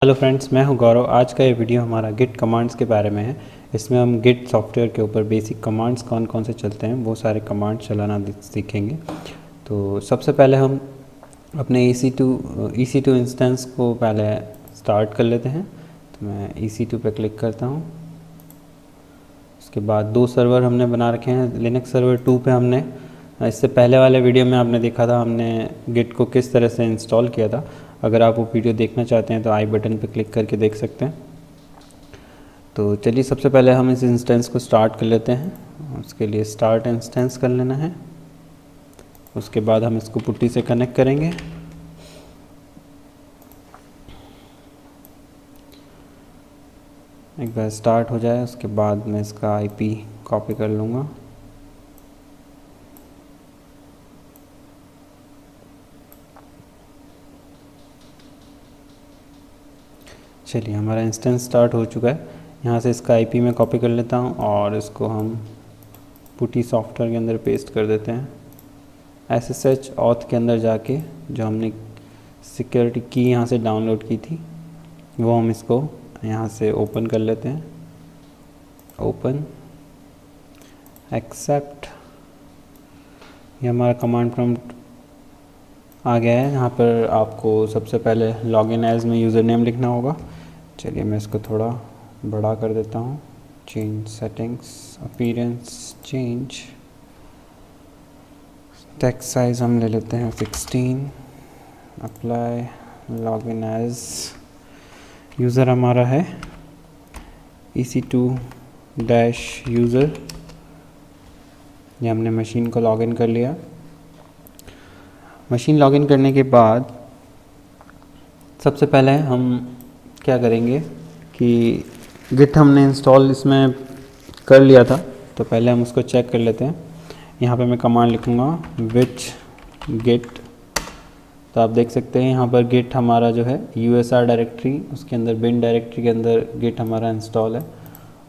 Hello friends, मैं हूं गौरव। आज का ये वीडियो हमारा गिट कमांड्स के बारे में है। इसमें हम गिट सॉफ्टवेयर के ऊपर बेसिक कमांड्स कौन कौन से चलते हैं वो सारे कमांड्स चलाना सीखेंगे। तो सबसे पहले हम अपने EC2 इंस्टेंस को पहले स्टार्ट कर लेते हैं। तो मैं EC2 पे क्लिक करता हूं। उसके बाद दो सर्वर हमने बना रखे हैं। लिनक्स सर्वर 2 पे हमने इससे पहले वाले वीडियो में आपने देखा था हमने गिट को किस तरह से इंस्टॉल किया था। अगर आप वो वीडियो देखना चाहते हैं तो आई बटन पर क्लिक करके देख सकते हैं। तो चलिए सबसे पहले हम इस इंस्टेंस को स्टार्ट कर लेते हैं। उसके लिए स्टार्ट इंस्टेंस कर लेना है। उसके बाद हम इसको पुट्टी से कनेक्ट करेंगे। एक बार स्टार्ट हो जाए उसके बाद मैं इसका IP कॉपी कर लूँगा। चलिए हमारा इंस्टेंस स्टार्ट हो चुका है। यहाँ से इसका IP मैं कॉपी कर लेता हूँ और इसको हम पुट्टी सॉफ्टवेयर के अंदर पेस्ट कर देते हैं। SSH ऑथ के अंदर जाके जो हमने सिक्योरिटी की यहाँ से डाउनलोड की थी वो हम इसको यहाँ से ओपन कर लेते हैं। ओपन, एक्सेप्ट, ये हमारा कमांड प्रॉम्प्ट आ गया है। यहाँ पर आपको सबसे पहले लॉगिन एज में यूज़र नेम लिखना होगा। चलिए मैं इसको थोड़ा बड़ा कर देता हूँ। Change settings, appearance change, text size हम ले लेते हैं 16। अप्लाई, लॉगिन एज, यूज़र हमारा है EC2-यूज़र। ये हमने मशीन को लॉगिन कर लिया। मशीन लॉगिन करने के बाद सबसे पहले हम क्या करेंगे कि गिट हमने इंस्टॉल इसमें कर लिया था तो पहले हम उसको चेक कर लेते हैं। यहाँ पे मैं कमांड लिखूँगा विच गिट। तो आप देख सकते हैं यहाँ पर गिट हमारा जो है USR डायरेक्टरी, उसके अंदर बिन डायरेक्टरी के अंदर गिट हमारा इंस्टॉल है।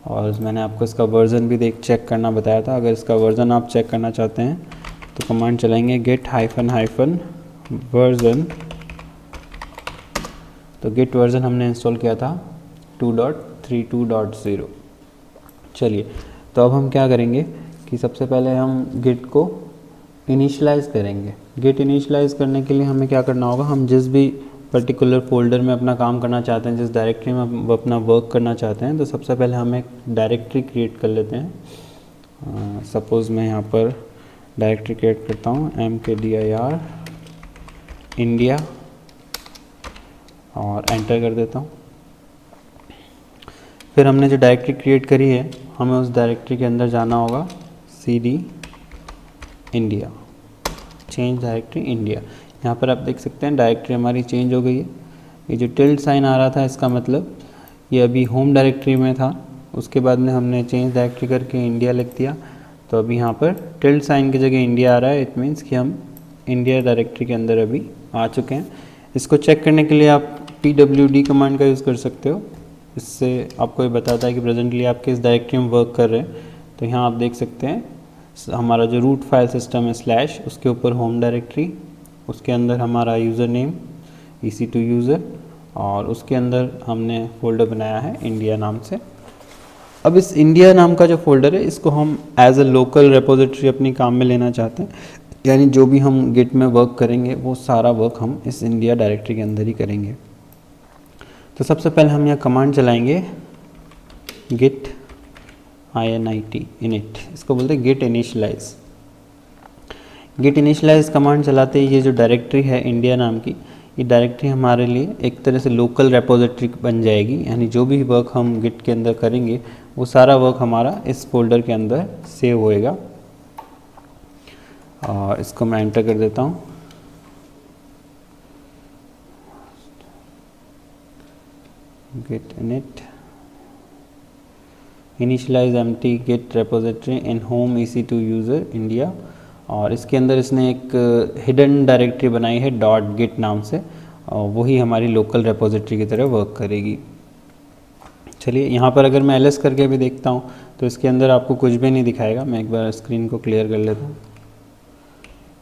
और मैंने आपको इसका वर्ज़न भी चेक करना बताया था। अगर इसका वर्ज़न आप चेक करना चाहते हैं तो कमांड चलाएंगे git --- वर्ज़न। तो गिट वर्ज़न हमने इंस्टॉल किया था 2.32.0। चलिए तो अब हम क्या करेंगे कि सबसे पहले हम गिट को इनिशियलाइज़ करेंगे। गिट इनिशियलाइज़ करने के लिए हमें क्या करना होगा, हम जिस भी पर्टिकुलर फोल्डर में अपना काम करना चाहते हैं, जिस डायरेक्टरी में हम अपना वर्क करना चाहते हैं, तो सबसे पहले हम एक डायरेक्टरी क्रिएट कर लेते हैं। सपोज़ मैं यहाँ पर डायरेक्टरी क्रिएट करता हूँ mkdir इंडिया और एंटर कर देता हूँ। फिर हमने जो डायरेक्टरी क्रिएट करी है हमें उस डायरेक्टरी के अंदर जाना होगा cd India, change directory India. यहाँ पर आप देख सकते हैं डायरेक्टरी हमारी चेंज हो गई है। ये जो टिल्ड साइन आ रहा था इसका मतलब ये अभी होम डायरेक्टरी में था, उसके बाद में हमने चेंज डायरेक्टरी करके इंडिया लिख दिया। तो अभी यहाँ पर टिल्ड साइन की जगह इंडिया आ रहा है। इट मीन्स कि हम इंडिया डायरेक्टरी के अंदर अभी आ चुके हैं। इसको चेक करने के लिए आप pwd कमांड का यूज़ कर सकते हो। इससे आपको ये बताता है कि प्रेजेंटली आप किस डायरेक्टरी में वर्क कर रहे हैं। तो यहाँ आप देख सकते हैं हमारा जो रूट फाइल सिस्टम है स्लैश, उसके ऊपर होम डायरेक्टरी, उसके अंदर हमारा यूज़र नेम EC2 यूज़र और उसके अंदर हमने फ़ोल्डर बनाया है इंडिया नाम से। अब इस इंडिया नाम का जो फ़ोल्डर है इसको हम एज अ लोकल रेपोजिटरी अपनी काम में लेना चाहते हैं। यानी जो भी हम गिट में वर्क करेंगे वो सारा वर्क हम इस इंडिया डायरेक्टरी के अंदर ही करेंगे। तो सबसे पहले हम यहाँ कमांड चलाएंगे git init, इसको बोलते हैं git initialise. Git initialise command चलाते ही ये जो डायरेक्टरी है इंडिया नाम की, ये डायरेक्टरी हमारे लिए एक तरह से लोकल रेपोजिटरी बन जाएगी। यानी जो भी वर्क हम गिट के अंदर करेंगे वो सारा वर्क हमारा इस फोल्डर के अंदर सेव होएगा। और इसको मैं एंटर कर देता हूँ। git init initialize empty Git repository in home EC2 user India. और इसके अंदर इसने एक हिडन डायरेक्टरी बनाई है .git नाम से, और वही हमारी लोकल रेपोजिटरी की तरह वर्क करेगी। चलिए यहाँ पर अगर मैं ls करके भी देखता हूँ तो इसके अंदर आपको कुछ भी नहीं दिखाएगा। मैं एक बार स्क्रीन को क्लियर कर लेता हूँ।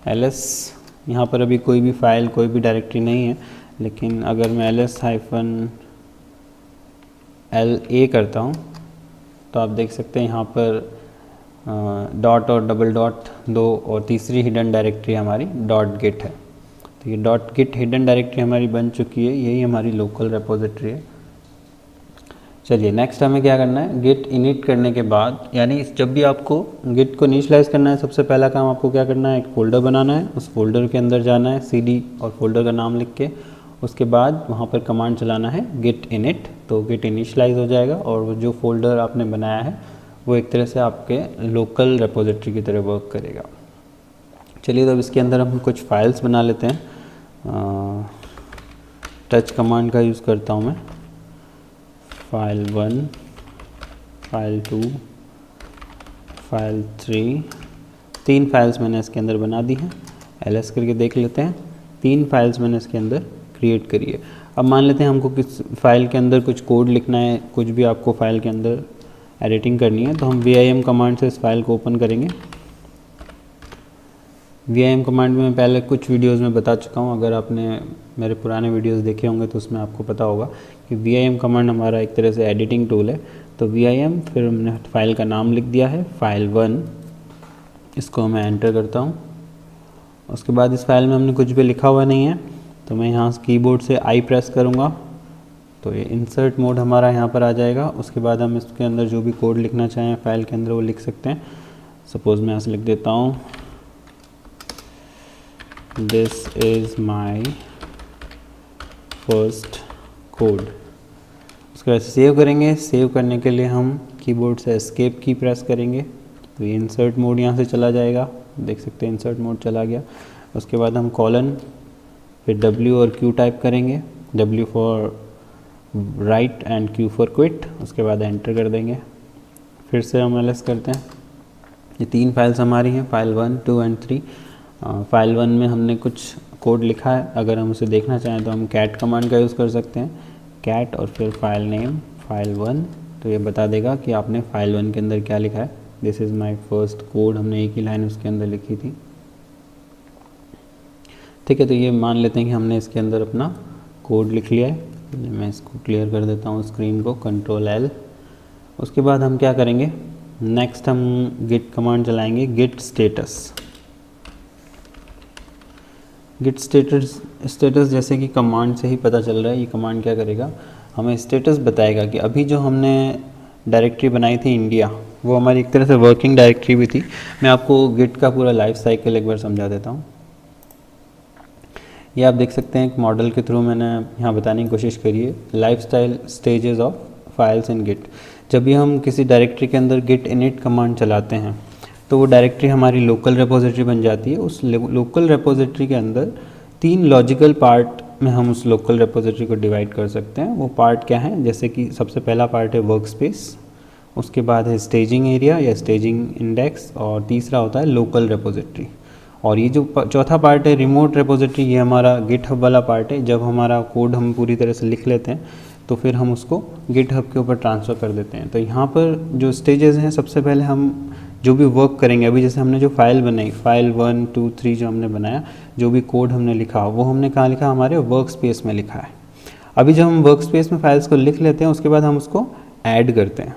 ls, यहाँ पर अभी कोई भी फाइल कोई भी डायरेक्टरी नहीं है। लेकिन अगर मैं ls LA करता हूँ तो आप देख सकते हैं यहाँ पर डॉट और डबल डॉट दो, और तीसरी हिडन डायरेक्टरी हमारी डॉट गिट है। तो ये डॉट गिट हिडन डायरेक्टरी हमारी बन चुकी है, यही हमारी लोकल रेपोजिटरी है। चलिए नेक्स्ट हमें क्या करना है, गिट इनिट करने के बाद, यानी जब भी आपको गिट को इनिशियलाइज करना है, सबसे पहला काम आपको क्या करना है, एक फ़ोल्डर बनाना है, उस फोल्डर के अंदर जाना है cd और फोल्डर का नाम लिख के, उसके बाद वहाँ पर कमांड चलाना है गिट इनिट, तो गिट इनिशियलाइज हो जाएगा और वो जो फोल्डर आपने बनाया है वो एक तरह से आपके लोकल रेपोजिटरी की तरह वर्क करेगा। चलिए तो अब इसके अंदर हम कुछ फाइल्स बना लेते हैं। टच कमांड का यूज़ करता हूँ मैं, फाइल 1, फाइल 2, फाइल 3, 3 फाइल्स मैंने इसके अंदर बना दी हैं। ls करके देख लेते हैं, 3 फाइल्स मैंने इसके अंदर क्रिएट करी है। अब मान लेते हैं हमको किस फाइल के अंदर कुछ कोड लिखना है, कुछ भी आपको फाइल के अंदर एडिटिंग करनी है, तो हम vim कमांड से इस फाइल को ओपन करेंगे। vim कमांड में मैं पहले कुछ वीडियोस में बता चुका हूँ, अगर आपने मेरे पुराने वीडियोस देखे होंगे तो उसमें आपको पता होगा कि vim कमांड हमारा एक तरह से एडिटिंग टूल है। तो vim, फिर हमने फाइल का नाम लिख दिया है फाइल 1, इसको मैं एंटर करता हूँ। उसके बाद इस फाइल में हमने कुछ भी लिखा हुआ नहीं है, तो मैं यहाँ कीबोर्ड से I प्रेस करूँगा तो ये इंसर्ट मोड हमारा यहाँ पर आ जाएगा। उसके बाद हम इसके अंदर जो भी कोड लिखना चाहें फाइल के अंदर वो लिख सकते हैं। सपोज़ मैं यहाँ से लिख देता हूँ, this is my first code. उसके बाद सेव करेंगे। सेव करने के लिए हम कीबोर्ड से एस्केप की प्रेस करेंगे तो ये इंसर्ट मोड यहाँ से चला जाएगा, देख सकते हैं इंसर्ट मोड चला गया। उसके बाद हम कॉलन, फिर W और Q टाइप करेंगे, W for right and Q for quit. उसके बाद एंटर कर देंगे। फिर से हम ls करते हैं। ये 3 फाइल्स हमारी हैं, फाइल 1, 2 एंड 3। फाइल 1 में हमने कुछ कोड लिखा है, अगर हम उसे देखना चाहें तो हम कैट कमांड का यूज़ कर सकते हैं, कैट और फिर फाइल नेम फाइल 1, तो ये बता देगा कि आपने फाइल 1 के अंदर क्या लिखा है। This is my first code, हमने एक ही लाइन उसके अंदर लिखी थी। ठीक है, तो ये मान लेते हैं कि हमने इसके अंदर अपना कोड लिख लिया है। मैं इसको क्लियर कर देता हूँ स्क्रीन को, Ctrl+L। उसके बाद हम क्या करेंगे, नेक्स्ट हम गिट कमांड चलाएंगे, गिट स्टेटस। गिट स्टेटस जैसे कि कमांड से ही पता चल रहा है, ये कमांड क्या करेगा, हमें स्टेटस बताएगा कि अभी जो हमने डायरेक्टरी बनाई थी इंडिया, वो हमारी एक तरह से वर्किंग डायरेक्टरी भी थी। मैं आपको गिट का पूरा लाइफ साइकिल एक बार समझा देता हूँ। ये आप देख सकते हैं एक मॉडल के थ्रू मैंने यहाँ बताने की कोशिश करी है, lifestyle stages of files in git. जब भी हम किसी डायरेक्टरी के अंदर गिट इनिट कमांड चलाते हैं तो वो डायरेक्टरी हमारी लोकल रेपोजिटरी बन जाती है। उस लोकल रेपोजिटरी के अंदर 3 लॉजिकल पार्ट में हम उस लोकल रेपोजिटरी को डिवाइड कर सकते हैं। वो पार्ट क्या है, जैसे कि सबसे पहला पार्ट है वर्क स्पेस, उसके बाद है स्टेजिंग एरिया या स्टेजिंग इंडेक्स, और तीसरा होता है लोकल रेपोजिटरी। और ये जो चौथा पार्ट है रिमोट रेपोजिटरी, ये हमारा गिटहब वाला पार्ट है। जब हमारा कोड हम पूरी तरह से लिख लेते हैं तो फिर हम उसको गिटहब के ऊपर ट्रांसफ़र कर देते हैं। तो यहाँ पर जो स्टेजेस हैं, सबसे पहले हम जो भी वर्क करेंगे, अभी जैसे हमने जो फाइल बनाई, फाइल 1, 2, 3 जो हमने बनाया, जो भी कोड हमने लिखा वो हमने कहाँ लिखा, हमारे वर्क स्पेस में लिखा है। अभी जब हम वर्क स्पेस में फाइल्स को लिख लेते हैं, उसके बाद हम उसको ऐड करते हैं।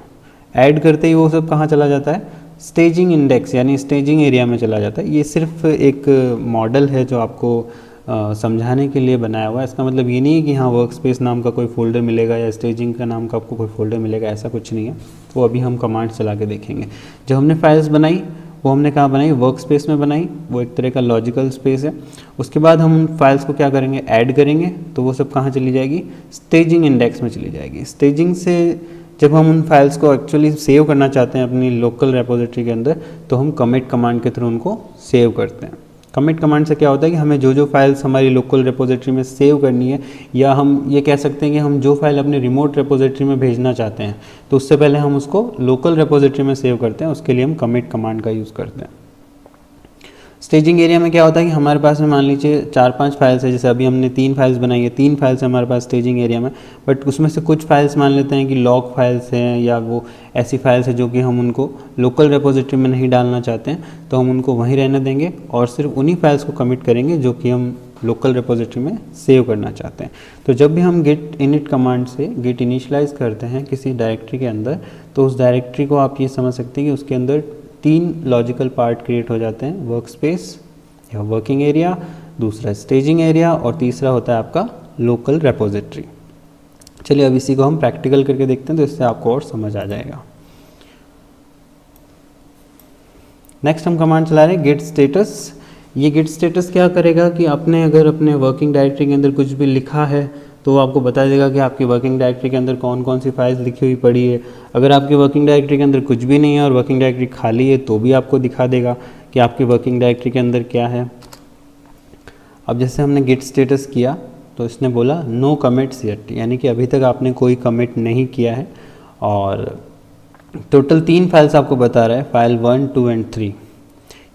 ऐड करते ही वो सब कहाँ चला जाता है, स्टेजिंग इंडेक्स यानी स्टेजिंग एरिया में चला जाता है। ये सिर्फ एक मॉडल है जो आपको समझाने के लिए बनाया हुआ है। इसका मतलब ये नहीं है कि हाँ वर्क स्पेस नाम का कोई फ़ोल्डर मिलेगा या स्टेजिंग का नाम का आपको कोई फ़ोल्डर मिलेगा, ऐसा कुछ नहीं है। वो अभी हम कमांड चला के देखेंगे। जब हमने फाइल्स बनाई वो हमने कहाँ बनाई, वर्क स्पेस में बनाई, वो एक तरह का लॉजिकल स्पेस है। उसके बाद हम फाइल्स को क्या करेंगे, ऐड करेंगे, तो वो सब कहाँ चली जाएगी, स्टेजिंग इंडेक्स में चली जाएगी। स्टेजिंग से जब हम उन फाइल्स को एक्चुअली सेव करना चाहते हैं अपनी लोकल रेपोजिटरी के अंदर, तो हम कमिट कमांड के थ्रू उनको सेव करते हैं। कमिट कमांड से क्या होता है कि हमें जो जो फाइल्स हमारी लोकल रेपोजिटरी में सेव करनी है, या हम ये कह सकते हैं कि हम जो फाइल अपने रिमोट रेपोजिटरी में भेजना चाहते हैं, तो उससे पहले हम उसको लोकल रेपोजिटरी में सेव करते हैं। उसके लिए हम कमिट कमांड का यूज़ करते हैं। स्टेजिंग एरिया में क्या होता है कि हमारे पास में मान लीजिए 4-5 फाइल्स है, जैसे अभी हमने 3 फाइल्स बनाई है, 3 फाइल्स हमारे पास स्टेजिंग एरिया में, बट उसमें से कुछ फाइल्स मान लेते हैं कि लॉग फाइल्स हैं या वो ऐसी फाइल्स है जो कि हम उनको लोकल रेपोजिटरी में नहीं डालना चाहते हैं, तो हम उनको वहीं रहने देंगे और सिर्फ उन्हीं फाइल्स को कमिट करेंगे जो कि हम लोकल रिपोजिटरी में सेव करना चाहते हैं। तो जब भी हम गिट इनिट कमांड से गिट इनिशियलाइज करते हैं किसी डायरेक्टरी के अंदर, तो उस डायरेक्टरी को आप ये समझ सकते हैं कि उसके अंदर 3 लॉजिकल पार्ट क्रिएट हो जाते हैं, वर्क स्पेस या वर्किंग एरिया, दूसरा स्टेजिंग एरिया और तीसरा होता है आपका लोकल रिपोजिटरी। चलिए अब इसी को हम प्रैक्टिकल करके देखते हैं, तो इससे आपको और समझ आ जाएगा। नेक्स्ट हम कमांड चला रहे हैं गिट स्टेटस। ये गिट स्टेटस क्या करेगा कि आपने अगर अपने वर्किंग डायरेक्टरी के अंदर कुछ भी लिखा है तो आपको बता देगा कि आपकी वर्किंग डायरेक्टरी के अंदर कौन कौन सी फाइल्स लिखी हुई पड़ी है। अगर आपकी वर्किंग डायरेक्टरी के अंदर कुछ भी नहीं है और वर्किंग डायरेक्टरी खाली है तो भी आपको दिखा देगा कि आपकी वर्किंग डायरेक्टरी के अंदर क्या है। अब जैसे हमने गिट स्टेटस किया तो इसने बोला नो कमिट्स येट, यानी कि अभी तक आपने कोई कमिट नहीं किया है। और टोटल 3 फाइल्स आपको बता रहा है, फाइल 1, 2 एंड 3।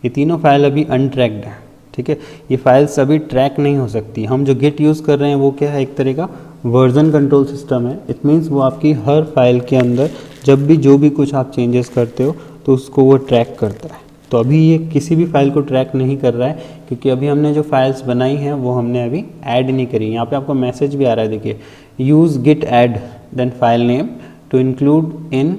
ये तीनों फाइल अभी अनट्रैक्ड है, ठीक है। ये फाइल्स अभी ट्रैक नहीं हो सकती। हम जो गिट यूज़ कर रहे हैं वो क्या है, एक तरह का वर्जन कंट्रोल सिस्टम है। इट मीन्स वो आपकी हर फाइल के अंदर जब भी जो भी कुछ आप चेंजेस करते हो तो उसको वो ट्रैक करता है। तो अभी ये किसी भी फाइल को ट्रैक नहीं कर रहा है, क्योंकि अभी हमने जो फाइल्स बनाई हैं वो हमने अभी ऐड नहीं करी। यहाँ पे आपको मैसेज भी आ रहा है, देखिए, use git add then file name to include in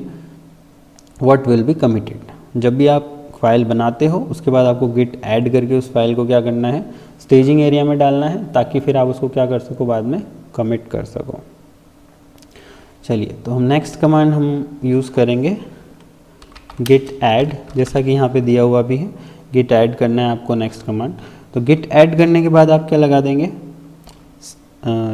what will be committed. जब भी आप फाइल बनाते हो उसके बाद आपको गिट ऐड करके उस फाइल को क्या करना है, स्टेजिंग एरिया में डालना है, ताकि फिर आप उसको क्या कर सको, बाद में कमिट कर सको। चलिए तो हम नेक्स्ट कमांड हम यूज़ करेंगे गिट ऐड, जैसा कि यहाँ पे दिया हुआ भी है, गिट ऐड करना है आपको नेक्स्ट कमांड। तो गिट ऐड करने के बाद आप क्या लगा देंगे,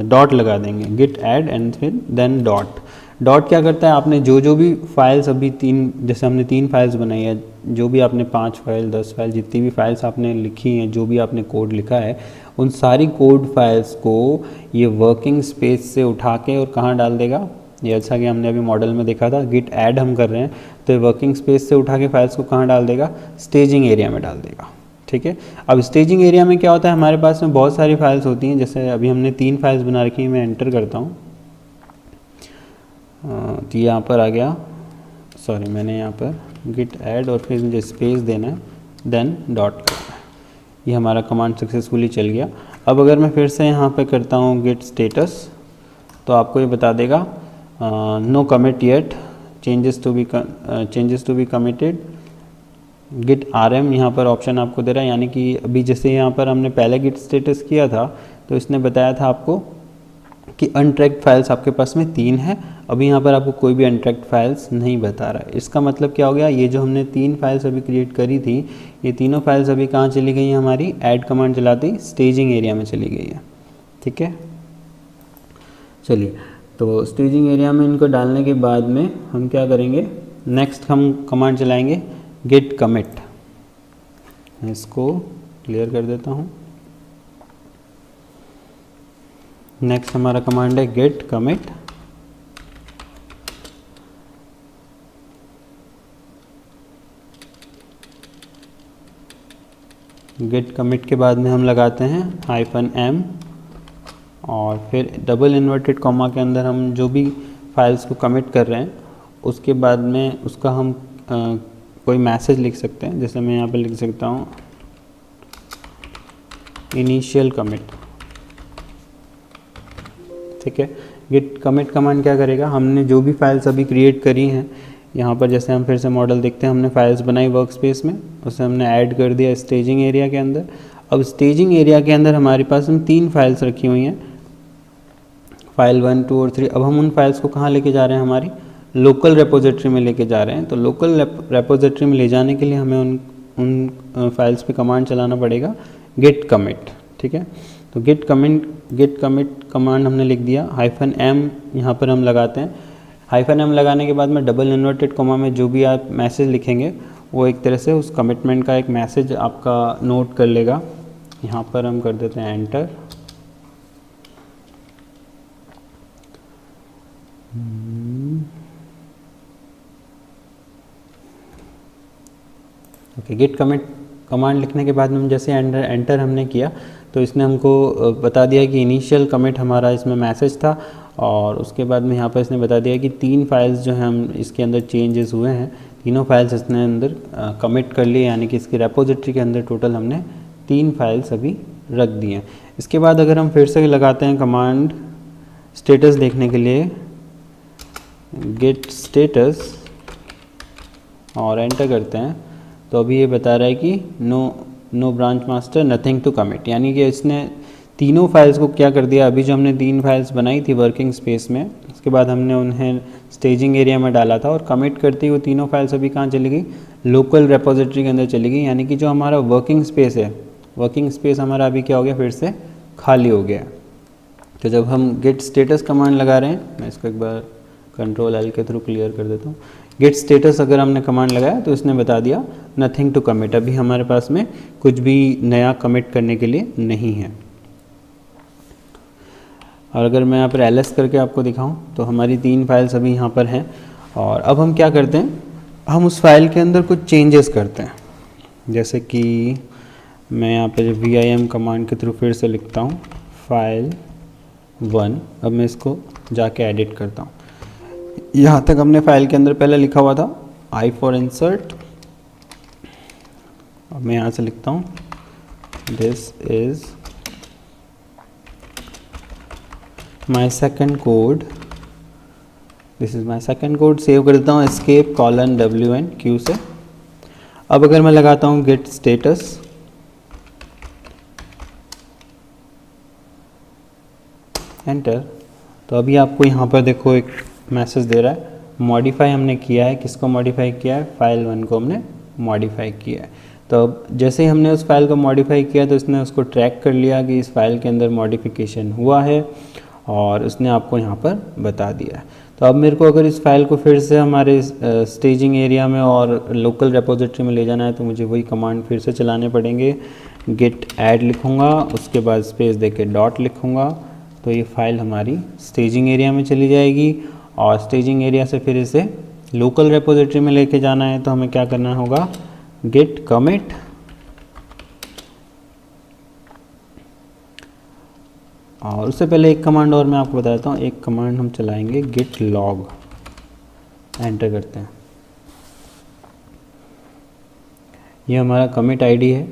डॉट लगा देंगे, गिट ऐड एंड फिर देन डॉट। डॉट क्या करता है, आपने जो भी फाइल्स अभी 3, जैसे हमने 3 फाइल्स बनाई है, जो भी आपने 5 फाइल 10 फाइल जितनी भी फाइल्स आपने लिखी हैं, जो भी आपने कोड लिखा है, उन सारी कोड फाइल्स को ये वर्किंग स्पेस से उठा के और कहाँ डाल देगा, ये जैसा कि हमने अभी मॉडल में देखा था, गिट ऐड हम कर रहे हैं तो ये वर्किंग स्पेस से उठा के फाइल्स को कहाँ डाल देगा, स्टेजिंग एरिया में डाल देगा, ठीक है। अब स्टेजिंग एरिया में क्या होता है, हमारे पास में बहुत सारी फाइल्स होती हैं। जैसे अभी हमने 3 फाइल्स बना रखी हैं, मैं एंटर करता हूँ तो यहाँ पर आ गया, सॉरी मैंने यहाँ पर गिट ऐड और फिर मुझे स्पेस देना है, देन डॉट करना है। ये हमारा कमांड सक्सेसफुली चल गया। अब अगर मैं फिर से यहाँ पे करता हूँ गिट स्टेटस, तो आपको ये बता देगा no commit yet, changes to be committed, git RM यहाँ पर ऑप्शन आपको दे रहा है। यानी कि अभी जैसे यहाँ पर हमने पहले गिट स्टेटस किया था तो इसने बताया था आपको कि अनट्रैक्ड फाइल्स आपके पास में 3 है। अभी यहाँ पर आपको कोई भी अनट्रैक्ड फाइल्स नहीं बता रहा है। इसका मतलब क्या हो गया, ये जो हमने 3 फाइल्स अभी क्रिएट करी थी, ये तीनों फाइल्स अभी कहाँ चली गई हैं, हमारी ऐड कमांड चलाती स्टेजिंग एरिया में चली गई है, ठीक है। चलिए तो स्टेजिंग एरिया में इनको डालने के बाद में हम क्या करेंगे, नेक्स्ट हम कमांड चलाएंगे गिट कमिट। इसको क्लियर कर देता हूँ। नेक्स्ट हमारा कमांड है गिट कमिट। गिट कमिट के बाद में हम लगाते हैं -m और फिर डबल इन्वर्टेड कॉमा के अंदर हम जो भी फाइल्स को कमिट कर रहे हैं उसके बाद में उसका हम कोई मैसेज लिख सकते हैं। जैसे मैं यहाँ पे लिख सकता हूँ इनिशियल कमिट, ठीक है। गिट कमिट कमांड क्या करेगा, हमने जो भी फाइल्स अभी क्रिएट करी हैं, यहाँ पर जैसे हम फिर से मॉडल देखते हैं, हमने फाइल्स बनाई वर्क स्पेस में, उसे हमने ऐड कर दिया स्टेजिंग एरिया के अंदर। अब स्टेजिंग एरिया के अंदर हमारे पास हम 3 फाइल्स रखी हुई हैं, फाइल 1, 2 और 3। अब हम उन फाइल्स को कहाँ लेके जा रहे हैं, हमारी लोकल रेपोजिटरी में लेके जा रहे हैं। तो लोकल रेपोजिटरी में ले जाने के लिए हमें उन फाइल्स पे कमांड चलाना पड़ेगा गिट कमिट, ठीक है। तो गिट कमिट कमांड हमने लिख दिया, -m यहाँ पर हम लगाते हैं। -m लगाने के बाद में डबल इन्वर्टेड कॉमा में जो भी आप मैसेज लिखेंगे वो एक तरह से उस कमिटमेंट का एक मैसेज आपका नोट कर लेगा। यहाँ पर हम कर देते हैं enter. Okay, git commit command लिखने के बाद में जैसे एंटर हमने किया तो इसने हमको बता दिया कि इनिशियल कमिट हमारा इसमें मैसेज था। और उसके बाद में यहाँ पर इसने बता दिया कि 3 फाइल्स जो हैं हम इसके अंदर चेंजेस हुए हैं, तीनों फाइल्स इसने अंदर कमिट कर लिए। यानी कि इसकी रेपोजिटरी के अंदर टोटल हमने 3 फाइल्स अभी रख दी हैं। इसके बाद अगर हम फिर से लगाते हैं कमांड स्टेटस देखने के लिए गेट स्टेटस और एंटर करते हैं, तो अभी ये बता रहा है कि no branch master nothing to commit, यानी कि इसने तीनों फाइल्स को क्या कर दिया। अभी जो हमने 3 फाइल्स बनाई थी वर्किंग स्पेस में, उसके बाद हमने उन्हें स्टेजिंग एरिया में डाला था और कमिट करती हुई तीनों फाइल्स अभी कहाँ चली गई, लोकल रेपोजिटरी के अंदर चली गई। यानी कि जो हमारा वर्किंग स्पेस है, वर्किंग स्पेस हमारा अभी क्या हो गया, फिर से खाली हो गया। तो जब हम गेट स्टेटस कमांड लगा रहे हैं, मैं इसको एक बार कंट्रोल एल के थ्रू क्लियर कर देता हूँ। गेट स्टेटस अगर हमने कमांड लगाया तो इसने बता दिया नथिंग टू कमिट, अभी हमारे पास में कुछ भी नया कमिट करने के लिए नहीं है। और अगर मैं यहाँ पर एल करके आपको दिखाऊं तो हमारी 3 फाइल्स अभी यहाँ पर हैं। और अब हम क्या करते हैं, हम उस फाइल के अंदर कुछ चेंजेस करते हैं। जैसे कि मैं यहाँ पर vim कमांड के थ्रू फिर से लिखता हूँ फाइल 1। अब मैं इसको जाके एडिट करता हूँ। यहाँ तक हमने फाइल के अंदर पहले लिखा हुआ था I फॉर इंसर्ट। अब मैं यहाँ से लिखता हूँ this is my second code, this is my second code. Save कर देता हूँ escape :WN से। अब अगर मैं लगाता हूँ गेट स्टेटस, एंटर, तो अभी आपको यहाँ पर देखो एक मैसेज दे रहा है मॉडिफाई हमने किया है। किसको मॉडिफाई किया है, फाइल 1 को हमने मॉडिफाई किया है। तो अब जैसे ही हमने उस फाइल को मॉडिफाई किया तो इसने उसको ट्रैक कर लिया कि इस फाइल के अंदर मॉडिफिकेशन हुआ है और उसने आपको यहाँ पर बता दिया है। तो अब मेरे को अगर इस फाइल को फिर से हमारे स्टेजिंग एरिया में और लोकल रेपोजिटरी में ले जाना है तो मुझे वही कमांड फिर से चलाने पड़ेंगे। गेट ऐड लिखूँगा, उसके बाद स्पेस देके डॉट लिखूँगा, तो ये फाइल हमारी स्टेजिंग एरिया में चली जाएगी। और स्टेजिंग एरिया से फिर इसे लोकल रेपोजिटरी में लेके जाना है तो हमें क्या करना होगा, गेट कमिट और उससे पहले एक कमांड और मैं आपको बताता हूँ। एक कमांड हम चलाएंगे गेट लॉग, एंटर करते हैं। ये हमारा कमिट आईडी है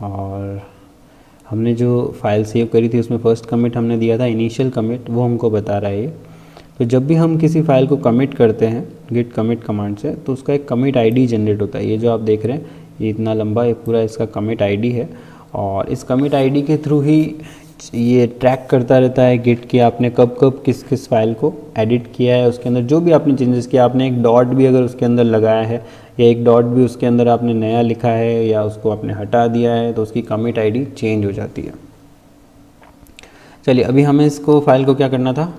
और हमने जो फाइल सेव करी थी उसमें फर्स्ट कमिट हमने दिया था इनिशियल कमिट, वो हमको बता रहा है ये। तो जब भी हम किसी फाइल को कमिट करते हैं गिट कमिट कमांड से तो उसका एक कमिट आईडी जनरेट होता है। ये जो आप देख रहे हैं ये इतना लंबा, ये पूरा इसका कमिट आईडी है और इस कमिट आईडी के थ्रू ही ये ट्रैक करता रहता है गिट कि आपने कब कब किस किस फाइल को एडिट किया है, उसके अंदर जो भी आपने चेंजेस किया, आपने एक डॉट भी अगर उसके अंदर लगाया है या एक डॉट भी उसके अंदर आपने नया लिखा है या उसको आपने हटा दिया है तो उसकी कमिट आईडी चेंज हो जाती है। चलिए अभी हमें इसको फाइल को क्या करना था,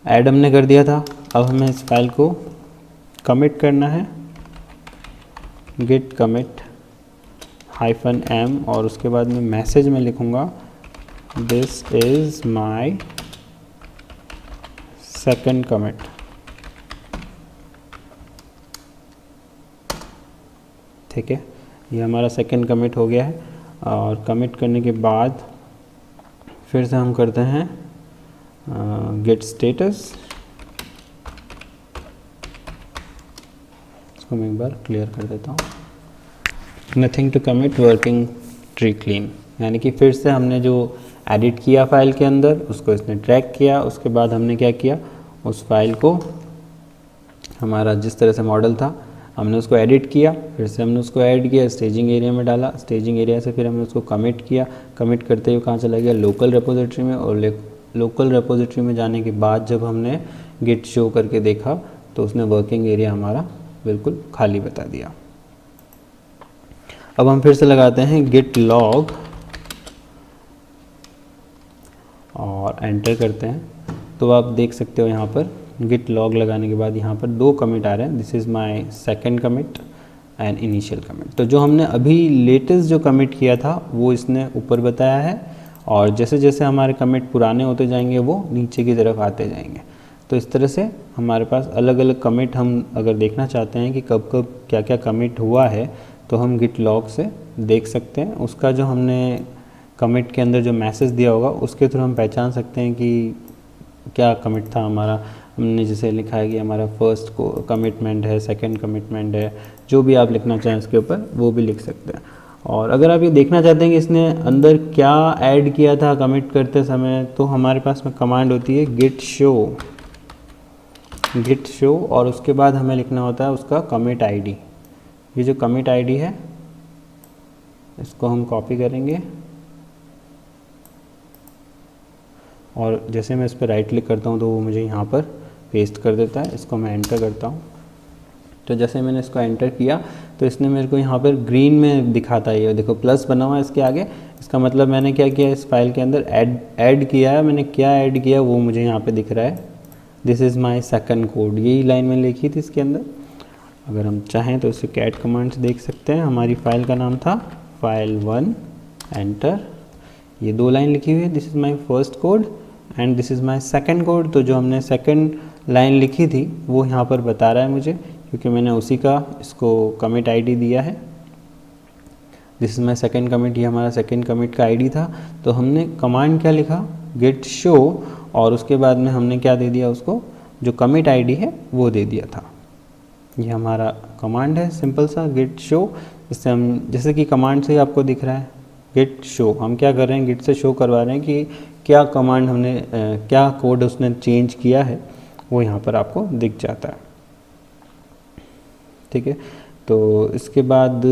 ऐड हमने कर दिया था। अब हमें इस फाइल को कमिट करना है, गिट कमिट -m और उसके बाद में मैसेज में लिखूँगा this is my second commit. ठीक है, ये हमारा सेकेंड कमिट हो गया है। और कमिट करने के बाद फिर से हम करते हैं गेट स्टेटस। इसको मैं एक बार क्लियर कर देता हूँ। Nothing to commit, working tree clean, यानी कि फिर से हमने जो एडिट किया फाइल के अंदर उसको इसने ट्रैक किया। उसके बाद हमने क्या किया, उस फाइल को हमारा जिस तरह से मॉडल था हमने उसको एडिट किया, फिर से हमने उसको ऐड किया, स्टेजिंग एरिया में डाला, स्टेजिंग एरिया से फिर हमने उसको कमिट किया। कमिट करते हुए कहाँ चला गया, लोकल रेपोजिटरी में। और लोकल रेपोजिटरी में जाने के बाद जब हमने गिट शो करके देखा तो उसने वर्किंग एरिया हमारा बिल्कुल खाली बता दिया। अब हम फिर से लगाते हैं गिट लॉग और एंटर करते हैं तो आप देख सकते हो यहाँ पर गिट लॉग लगाने के बाद यहाँ पर 2 कमिट आ रहे हैं, this is my second commit and initial commit. तो जो हमने अभी लेटेस्ट जो कमिट किया था वो इसने ऊपर बताया है और जैसे जैसे हमारे कमिट पुराने होते जाएंगे वो नीचे की तरफ आते जाएंगे। तो इस तरह से हमारे पास अलग अलग कमिट, हम अगर देखना चाहते हैं कि कब कब क्या क्या कमिट हुआ है तो हम गिट लॉग से देख सकते हैं। उसका जो हमने कमिट के अंदर जो मैसेज दिया होगा उसके थ्रू हम पहचान सकते हैं कि क्या कमिट था हमारा। हमने जैसे लिखा है कि हमारा फर्स्ट कमिटमेंट है, सेकंड कमिटमेंट है, जो भी आप लिखना चाहें इसके ऊपर वो भी लिख सकते हैं। और अगर आप ये देखना चाहते हैं कि इसने अंदर क्या ऐड किया था कमिट करते समय, तो हमारे पास में कमांड होती है git show और उसके बाद हमें लिखना होता है उसका कमिट आईडी। ये जो कमिट आईडी है इसको हम कॉपी करेंगे और जैसे मैं इस पर राइट क्लिक करता हूँ तो वो मुझे यहाँ पर पेस्ट कर देता है। इसको मैं एंटर करता हूँ, तो जैसे मैंने इसको एंटर किया तो इसने मेरे को यहाँ पर ग्रीन में दिखाता है। ये देखो प्लस बना हुआ है इसके आगे, इसका मतलब मैंने क्या किया, इस फाइल के अंदर ऐड किया है। मैंने क्या ऐड किया वो मुझे यहाँ पे दिख रहा है, this is my second code. यही लाइन मैंने लिखी थी इसके अंदर। अगर हम चाहें तो इसे कैट कमांड से देख सकते हैं। हमारी फाइल का नाम था file1 एंटर, ये 2 लाइन लिखी हुई है, this is my first code and this is my second code. तो जो हमने सेकंड लाइन लिखी थी वो यहाँ पर बता रहा है मुझे, क्योंकि मैंने उसी का इसको कमिट आईडी दिया है। This is my second commit, ये हमारा सेकंड कमिट का आईडी था। तो हमने कमांड क्या लिखा, गिट शो, और उसके बाद में हमने क्या दे दिया उसको, जो कमिट आईडी है वो दे दिया था। ये हमारा कमांड है सिंपल सा गिट शो। इससे हम, जैसे कि कमांड से ही आपको दिख रहा है गिट शो, हम क्या कर रहे हैं, गिट से शो करवा रहे हैं कि क्या कमांड हमने क्या कोड उसने चेंज किया है, वो यहाँ पर आपको दिख जाता है। ठीक है, तो इसके बाद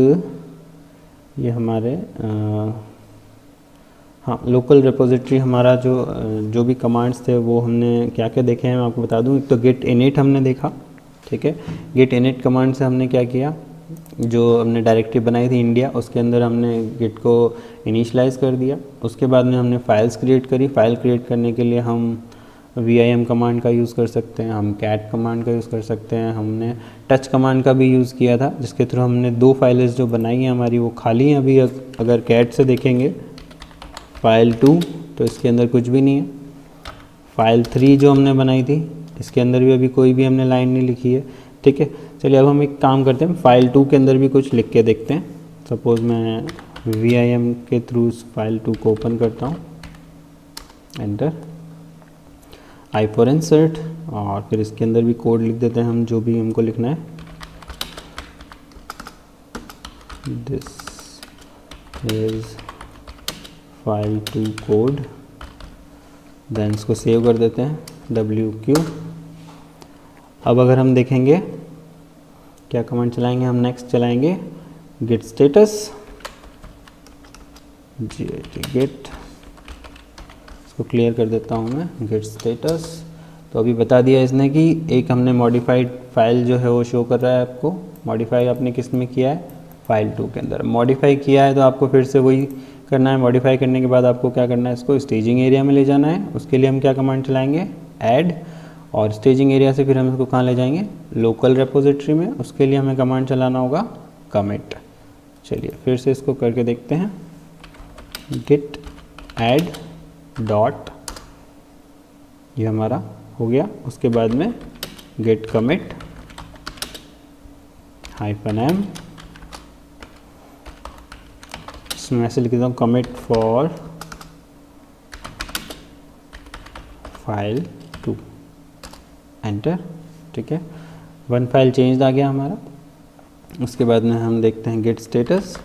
ये हमारे हाँ लोकल रिपोजिटरी, हमारा जो भी कमांड्स थे वो हमने क्या क्या देखे हैं मैं आपको बता दूं। एक तो गेट इनिट हमने देखा, ठीक है, गेट इनिट कमांड से हमने क्या किया, जो हमने डायरेक्टरी बनाई थी इंडिया, उसके अंदर हमने गिट को इनिशलाइज कर दिया। उसके बाद में हमने फाइल्स क्रिएट करी। फाइल क्रिएट करने के लिए हम vim कमांड का यूज़ कर सकते हैं, हम कैट कमांड का यूज़ कर सकते हैं, हमने टच कमांड का भी यूज़ किया था, जिसके थ्रू हमने 2 फाइल्स जो बनाई हैं हमारी वो खाली हैं अभी। अगर कैट से देखेंगे file2 तो इसके अंदर कुछ भी नहीं है। file3 जो हमने बनाई थी इसके अंदर भी अभी कोई भी हमने लाइन नहीं लिखी है। ठीक है, चलिए अब हम एक काम करते हैं, file2 के अंदर भी कुछ लिख के देखते हैं। सपोज़ मैं vim के थ्रू file2 को ओपन करता हूँ, एंटर, आई फॉर इंसर्ट, और फिर इसके अंदर भी कोड लिख देते हैं हम जो भी हमको लिखना है। This is file2 code, then इसको सेव कर देते हैं wq। अब अगर हम देखेंगे क्या कमांड चलाएंगे, हम नेक्स्ट चलाएंगे git status, git, इसको क्लियर कर देता हूँ मैं, git status। तो अभी बता दिया इसने कि एक हमने मॉडिफाइड फाइल जो है वो शो कर रहा है आपको। मॉडिफाई आपने किस में किया है, file2 के अंदर मॉडिफाई किया है, तो आपको फिर से वही करना है। मॉडिफाई करने के बाद आपको क्या करना है, इसको स्टेजिंग एरिया में ले जाना है। उसके लिए हम क्या कमांड चलाएंगे, ऐड, और स्टेजिंग एरिया से फिर हम इसको कहाँ ले जाएंगे, लोकल रेपोजिटरी में। उसके लिए हमें कमांड चलाना होगा कमिट। चलिए फिर से इसको करके देखते हैं, गिट ऐड डॉट, ये हमारा हो गया। उसके बाद में गिट कमिट -m, इसमें ऐसे लिख देता हूँ कमिट फॉर file2, एंटर। ठीक है, 1 फाइल चेंज आ गया हमारा। उसके बाद में हम देखते हैं git status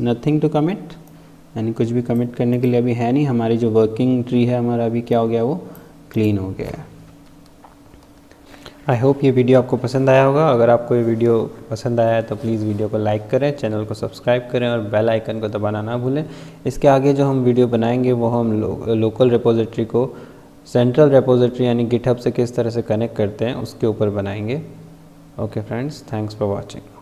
nothing to commit, यानी कुछ भी कमिट करने के लिए अभी है नहीं। हमारी जो वर्किंग ट्री है हमारा अभी क्या हो गया, वो क्लीन हो गया है। आई होप ये वीडियो आपको पसंद आया होगा। अगर आपको ये वीडियो पसंद आया है तो प्लीज़ वीडियो को लाइक करें, चैनल को सब्सक्राइब करें और बेल आइकन को दबाना ना भूलें। इसके आगे जो हम वीडियो बनाएंगे वो हम लोकल रेपोजिटरी को सेंट्रल रेपोजिटरी यानी गिटहब से किस तरह से कनेक्ट करते हैं उसके ऊपर बनाएंगे। Okay friends, thanks for watching.